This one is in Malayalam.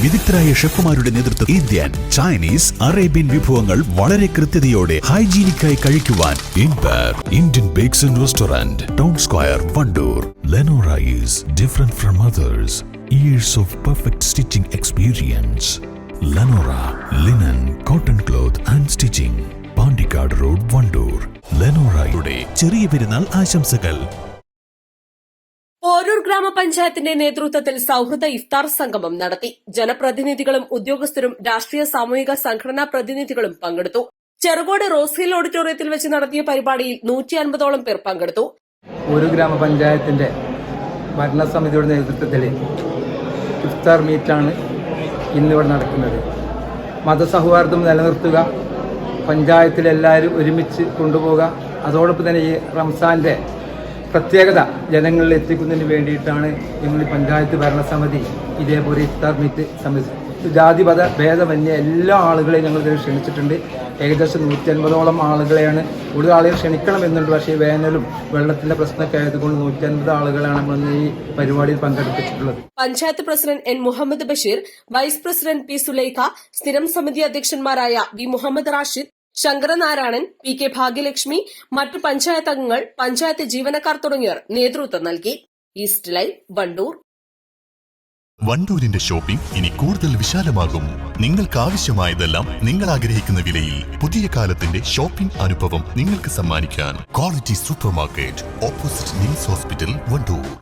വിദഗ്ധരായ ഷെഫുമാരുടെ നേതൃത്വം ഇന്ത്യൻ, ചൈനീസ്, അറേബ്യൻ വിഭവങ്ങൾ വളരെ കൃത്യതയോടെ ഹൈജീനിക്കായി കഴിക്കുവാൻ Indian bakes and restaurant, town square, Wandoor. Lenora is different from others. Years of perfect stitching experience. Lenora linen, cotton cloth and stitching. Pandikkad road, Wandoor. ലെനോറയുടെ ചെറിയ പെരുന്നാൾ ആശംസകൾ. പോരൂർ ഗ്രാമപഞ്ചായത്തിന്റെ നേതൃത്വത്തിൽ സൌഹൃദ ഇഫ്താർ സംഗമം നടത്തി. ജനപ്രതിനിധികളും ഉദ്യോഗസ്ഥരും രാഷ്ട്രീയ സാമൂഹിക സംഘടനാ പ്രതിനിധികളും പങ്കെടുത്തു. ചെറുകോട് റോസ് ഹിൽ ഓഡിറ്റോറിയത്തിൽ വെച്ച് നടത്തിയ പരിപാടിയിൽ 150ഓളം പേർ പങ്കെടുത്തു. പോരൂർ ഗ്രാമപഞ്ചായത്തിന്റെ ഭരണസമിതിയുടെ നേതൃത്വത്തിൽ ഇഫ്താർ മീറ്റാണ് ഇന്നിവിടെ നടക്കുന്നത്. മതസൗഹാർദ്ദം നിലനിർത്തുക, പഞ്ചായത്തിലെല്ലാവരും ഒരുമിച്ച് കൊണ്ടുപോകുക, അതോടൊപ്പം തന്നെ ഈ റംസാന്റെ പ്രത്യേകത ജനങ്ങളിൽ എത്തിക്കുന്നതിന് വേണ്ടിയിട്ടാണ് ഞങ്ങൾ പഞ്ചായത്ത് ഭരണസമിതി ഇതേപോലെ ഇഫ്താർ മീറ്റ് ജാതിപത ഭേദമന്യേ എല്ലാ ആളുകളെയും ഞങ്ങൾ ഇതിൽ ക്ഷണിച്ചിട്ടുണ്ട്. ഏകദേശം 150ഓളം ആളുകളെയാണ്. കൂടുതൽ ആളുകൾ ക്ഷണിക്കണമെന്നുണ്ട്, പക്ഷേ വേനലും വെള്ളത്തിന്റെ പ്രശ്നമൊക്കെ ആയതുകൊണ്ട് 150 ആളുകളാണ് നമ്മൾ ഈ പരിപാടിയിൽ പങ്കെടുപ്പിച്ചിട്ടുള്ളത്. Panchayat president N Muhammad Basheer, vice president P Sulaikha, സ്ഥിരം സമിതി അധ്യക്ഷന്മാരായ V Muhammad Rashid, Sankaranarayanan, P K Bhagyalakshmi, മറ്റു പഞ്ചായത്ത് അംഗങ്ങൾ, പഞ്ചായത്ത് ജീവനക്കാർ തുടങ്ങിയവർ നേതൃത്വം നൽകി. East live, Wandoor. വണ്ടൂരിന്റെ ഷോപ്പിംഗ് ഇനി കൂടുതൽ വിശാലമാകും. നിങ്ങൾക്ക് ആവശ്യമായതെല്ലാം നിങ്ങൾ ആഗ്രഹിക്കുന്ന വിലയിൽ പുതിയ കാലത്തിന്റെ ഷോപ്പിംഗ് അനുഭവം നിങ്ങൾക്ക് സമ്മാനിക്കാൻ quality super market, opposite NIMS hospital, Wandoor.